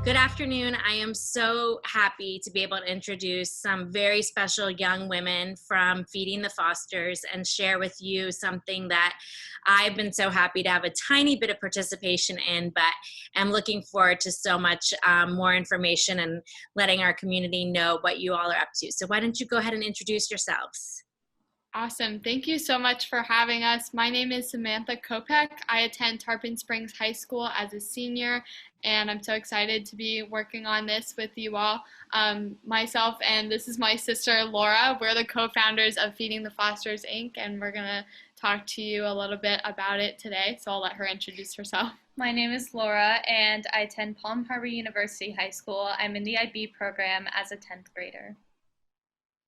Good afternoon. I am so happy to be able to introduce some very special young women from Feeding the Fosters and share with you something that I've been so happy to have a tiny bit of participation in, but I'm looking forward to so much more information and letting our community know what you all are up to. So why don't you go ahead and introduce yourselves? Awesome. Thank you so much for having us. My name is Samantha Kopek. I attend Tarpon Springs High School as a senior, and I'm so excited to be working on this with you all. Myself and this is my sister Laura. We're the co-founders of Feeding the Fosters, Inc., and we're going to talk to you a little bit about it today, so I'll let her introduce herself. My name is Laura, and I attend Palm Harbor University High School. I'm in the IB program as a 10th grader.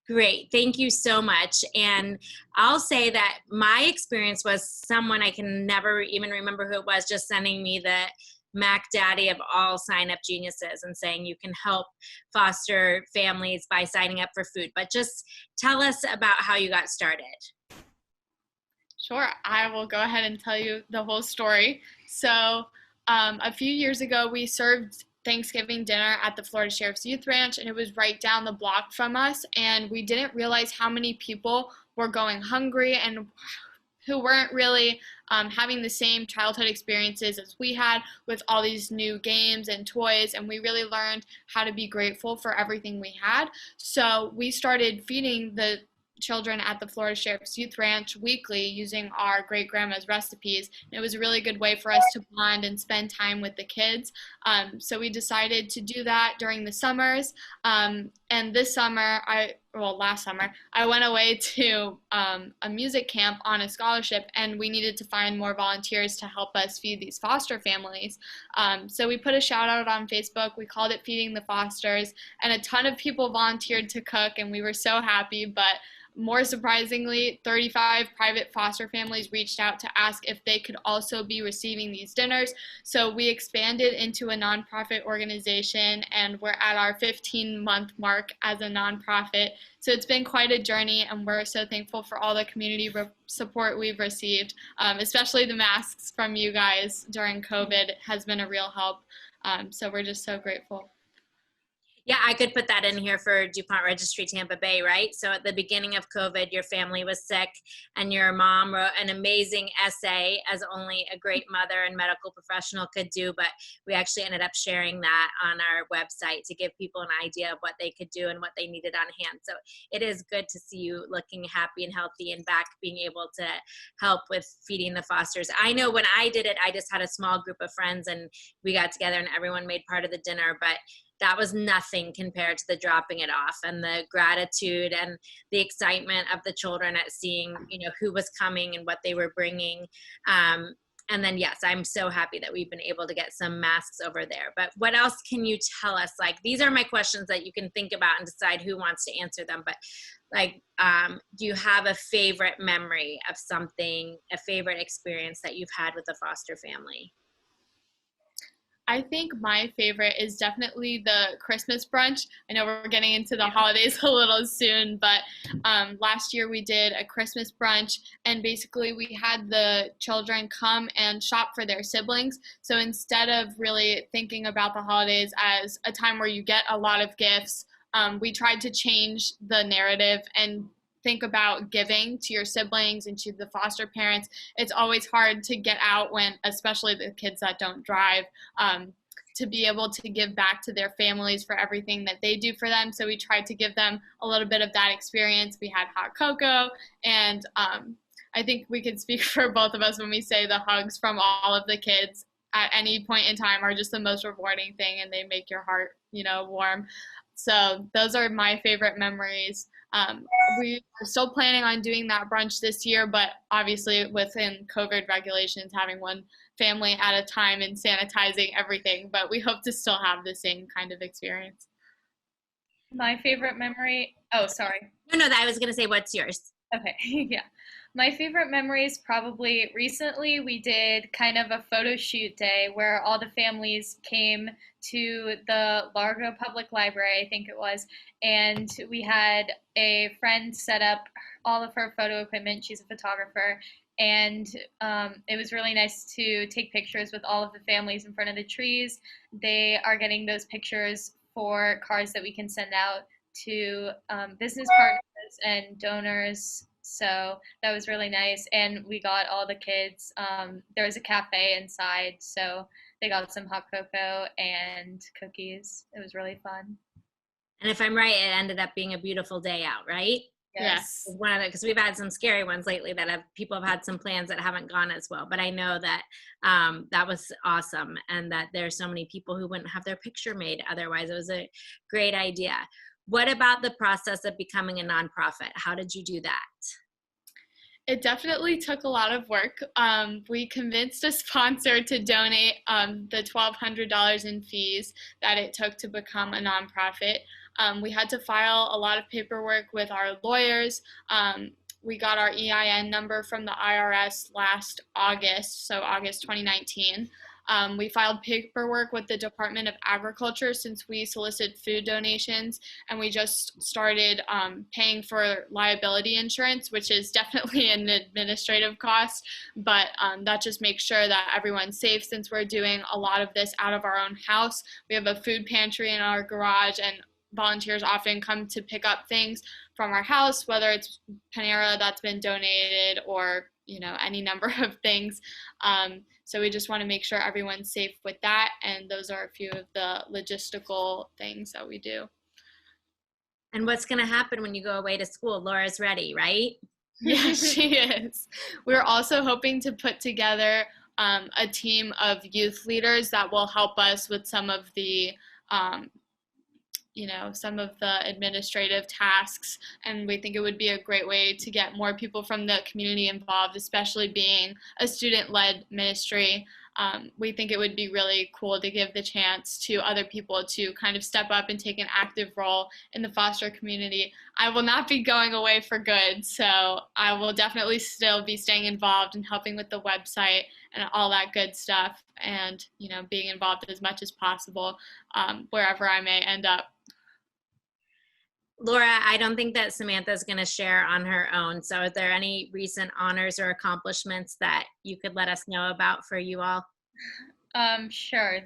Great. Thank you so much. And I'll say that my experience was someone, I can never even remember who it was, just sending me the Mac Daddy of all sign up geniuses and saying you can help foster families by signing up for food. But just tell us about how you got started. Sure. I will go ahead and tell you the whole story. So a few years ago, we served Thanksgiving dinner at the Florida Sheriff's Youth Ranch, and it was right down the block from us, and we didn't realize how many people were going hungry and who weren't really having the same childhood experiences as we had with all these new games and toys, and we really learned how to be grateful for everything we had. So we started feeding the children at the Florida Sheriff's Youth Ranch weekly using our great-grandma's recipes. And it was a really good way for us to bond and spend time with the kids. So we decided to do that during the summers. And this summer, last summer, I went away to a music camp on a scholarship, and we needed to find more volunteers to help us feed these foster families. So we put a shout out on Facebook. We called it Feeding the Fosters, and a ton of people volunteered to cook, and we were so happy. But more surprisingly, 35 private foster families reached out to ask if they could also be receiving these dinners. So we expanded into a nonprofit organization, and we're at our 15-month mark as a nonprofit. So it's been quite a journey, and we're so thankful for all the community support we've received, especially the masks from you guys during COVID has been a real help. So we're just so grateful. Yeah, I could put that in here for DuPont Registry Tampa Bay, right? So at the beginning of COVID, your family was sick and your mom wrote an amazing essay, as only a great mother and medical professional could do, but we actually ended up sharing that on our website to give people an idea of what they could do and what they needed on hand. So it is good to see you looking happy and healthy and back being able to help with Feeding the Fosters. I know when I did it, I just had a small group of friends and we got together and everyone made part of the dinner, but that was nothing compared to the dropping it off and the gratitude and the excitement of the children at seeing, who was coming and what they were bringing. And then, yes, I'm so happy that we've been able to get some masks over there. But what else can you tell us? Like, these are my questions that you can think about and decide who wants to answer them. But do you have a favorite memory of something, a favorite experience that you've had with a foster family? I think my favorite is definitely the Christmas brunch. I know we're getting into the holidays a little soon, but last year we did a Christmas brunch, and basically we had the children come and shop for their siblings. So instead of really thinking about the holidays as a time where you get a lot of gifts, we tried to change the narrative and think about giving to your siblings and to the foster parents. It's always hard to get out when, especially the kids that don't drive, to be able to give back to their families for everything that they do for them. So we tried to give them a little bit of that experience. We had hot cocoa, and I think we could speak for both of us when we say the hugs from all of the kids at any point in time are just the most rewarding thing, and they make your heart, warm. So those are my favorite memories. We are still planning on doing that brunch this year, but obviously within COVID regulations, having one family at a time and sanitizing everything, but we hope to still have the same kind of experience. My favorite memory, sorry. No, I was going to say, what's yours? Okay, yeah. My favorite memory is probably recently we did kind of a photo shoot day where all the families came to the Largo Public Library, I think it was, and we had a friend set up all of her photo equipment. She's a photographer, And it was really nice to take pictures with all of the families in front of the trees. They are getting those pictures for cards that we can send out to business partners and donors. So that was really nice. And we got all the kids, there was a cafe inside, so they got some hot cocoa and cookies. It was really fun. And if I'm right, it ended up being a beautiful day out, right? Yes. One of the, because we've had some scary ones lately that people have had some plans that haven't gone as well. But I know that that was awesome, and that there's so many people who wouldn't have their picture made otherwise. It was a great idea. What about the process of becoming a nonprofit? How did you do that? It definitely took a lot of work. We convinced a sponsor to donate the $1,200 in fees that it took to become a nonprofit. We had to file a lot of paperwork with our lawyers. We got our EIN number from the IRS last August, so August 2019. We filed paperwork with the Department of Agriculture since we solicit food donations, and we just started paying for liability insurance, which is definitely an administrative cost, but that just makes sure that everyone's safe since we're doing a lot of this out of our own house. We have a food pantry in our garage, and volunteers often come to pick up things from our house, whether it's Panera that's been donated or any number of things. So we just want to make sure everyone's safe with that, and those are a few of the logistical things that we do. And what's going to happen when you go away to school? Laura's ready, right? Yeah, she is. We're also hoping to put together a team of youth leaders that will help us with some of the administrative tasks, and we think it would be a great way to get more people from the community involved, especially being a student-led ministry. We think it would be really cool to give the chance to other people to kind of step up and take an active role in the foster community. I will not be going away for good, so I will definitely still be staying involved and helping with the website and all that good stuff, and being involved as much as possible wherever I may end up. Laura, I don't think that Samantha's going to share on her own. So are there any recent honors or accomplishments that you could let us know about for you all? Sure.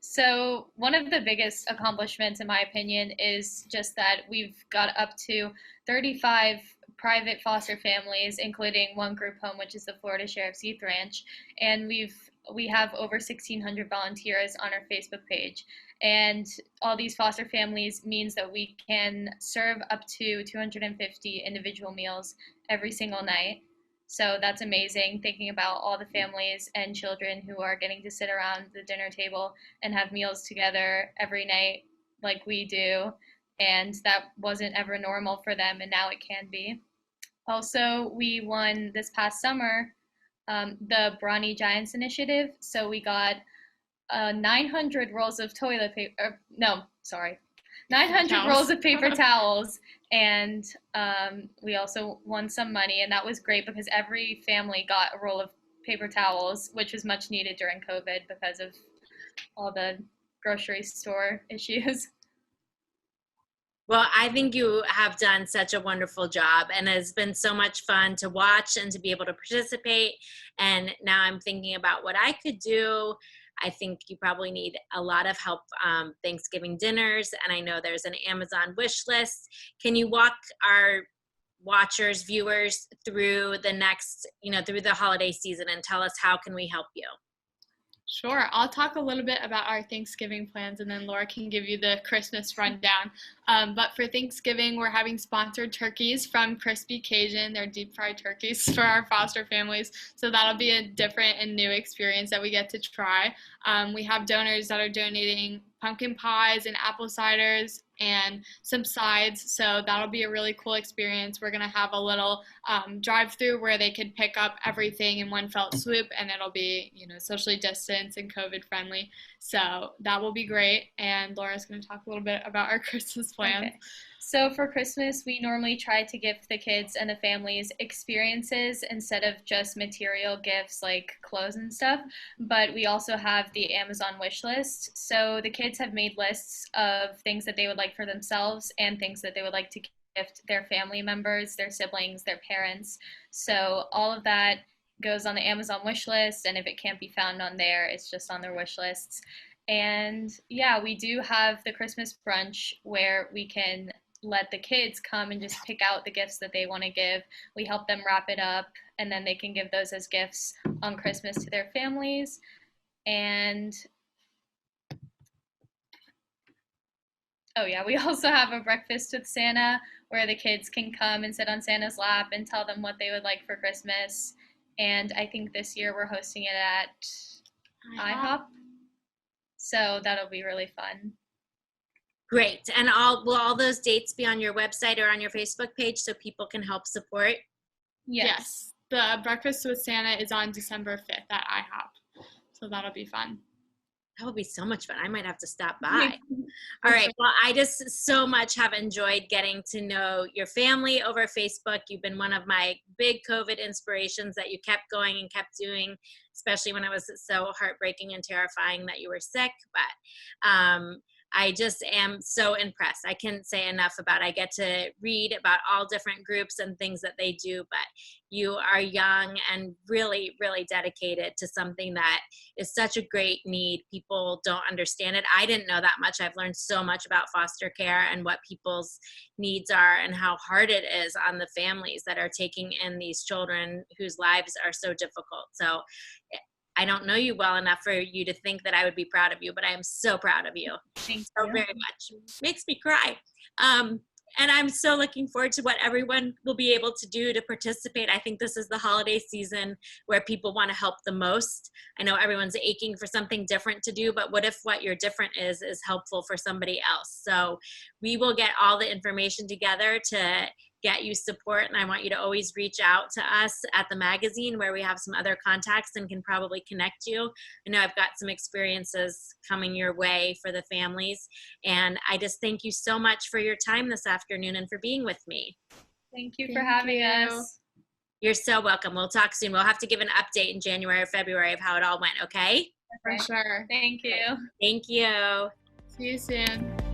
So one of the biggest accomplishments, in my opinion, is just that we've got up to 35 private foster families, including one group home, which is the Florida Sheriff's Youth Ranch, and we have over 1,600 volunteers on our Facebook page. And all these foster families means that we can serve up to 250 individual meals every single night. So that's amazing, thinking about all the families and children who are getting to sit around the dinner table and have meals together every night like we do. And that wasn't ever normal for them, and now it can be. Also, we won this past summer the Brawny Giants initiative. So we got 900 rolls of toilet paper. 900 rolls of paper towels, and we also won some money, and that was great because every family got a roll of paper towels, which was much needed during COVID because of all the grocery store issues. Well, I think you have done such a wonderful job, and it's been so much fun to watch and to be able to participate. And now I'm thinking about what I could do. I think you probably need a lot of help Thanksgiving dinners, and I know there's an Amazon wish list. Can you walk our watchers, viewers through the next, through the holiday season, and tell us how can we help you? Sure. I'll talk a little bit about our Thanksgiving plans, and then Laura can give you the Christmas rundown. But for Thanksgiving, we're having sponsored turkeys from Crispy Cajun. They're deep fried turkeys for our foster families. So that'll be a different and new experience that we get to try. We have donors that are donating pumpkin pies and apple ciders and some sides, so that'll be a really cool experience. We're going to have a little drive-through where they could pick up everything in one felt swoop, and it'll be socially distanced and COVID friendly, so that will be great. And Laura's going to talk a little bit about our Christmas plans. Okay. So for Christmas, we normally try to give the kids and the families experiences instead of just material gifts like clothes and stuff. But we also have the Amazon wish list. So the kids have made lists of things that they would like for themselves and things that they would like to gift their family members, their siblings, their parents. So all of that goes on the Amazon wish list, and if it can't be found on there, it's just on their wish lists. And yeah, we do have the Christmas brunch where we can let the kids come and just pick out the gifts that they want to give. We help them wrap it up, and then they can give those as gifts on Christmas to their families. And oh yeah, we also have a breakfast with Santa where the kids can come and sit on Santa's lap and tell them what they would like for Christmas. And I think this year we're hosting it at IHOP. So that'll be really fun. Great. And will all those dates be on your website or on your Facebook page so people can help support? Yes. The breakfast with Santa is on December 5th at IHOP. So that'll be fun. That would be so much fun. I might have to stop by. All right. Well, I just so much have enjoyed getting to know your family over Facebook. You've been one of my big COVID inspirations that you kept going and kept doing, especially when it was so heartbreaking and terrifying that you were sick. But I just am so impressed. I can't say enough about it. I get to read about all different groups and things that they do, but you are young and really, really dedicated to something that is such a great need. People don't understand it. I didn't know that much. I've learned so much about foster care and what people's needs are and how hard it is on the families that are taking in these children whose lives are so difficult. So I don't know you well enough for you to think that I would be proud of you, but I am so proud of you. Thank you very much. Makes me cry. And I'm so looking forward to what everyone will be able to do to participate. I think this is the holiday season where people want to help the most. I know everyone's aching for something different to do, but what if what your different is helpful for somebody else? So we will get all the information together to get you support, and I want you to always reach out to us at the magazine where we have some other contacts and can probably connect you. I know I've got some experiences coming your way for the families, and I just thank you so much for your time this afternoon and for being with me. Thank you for having us. You're so welcome. We'll talk soon. We'll have to give an update in January or February of how it all went, okay? For sure. Thank you. Thank you. See you soon.